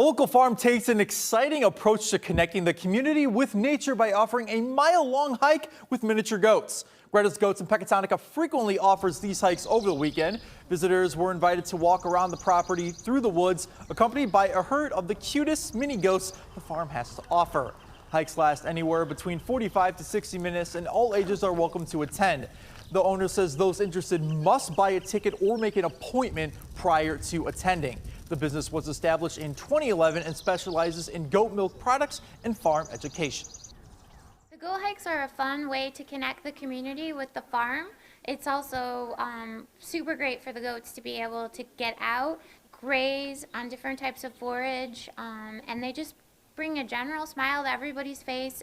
A local farm takes an exciting approach to connecting the community with nature by offering a mile-long hike with miniature goats. Greta's Goats in Pecatonica frequently offers these hikes over the weekend. Visitors were invited to walk around the property through the woods, accompanied by a herd of the cutest mini goats the farm has to offer. Hikes last anywhere between 45 to 60 minutes, and all ages are welcome to attend. The owner says those interested must buy a ticket or make an appointment prior to attending. The business was established in 2011 and specializes in goat milk products and farm education. The goat hikes are a fun way to connect the community with the farm. It's also super great for the goats to be able to get out, graze on different types of forage, and they just bring a general smile to everybody's face.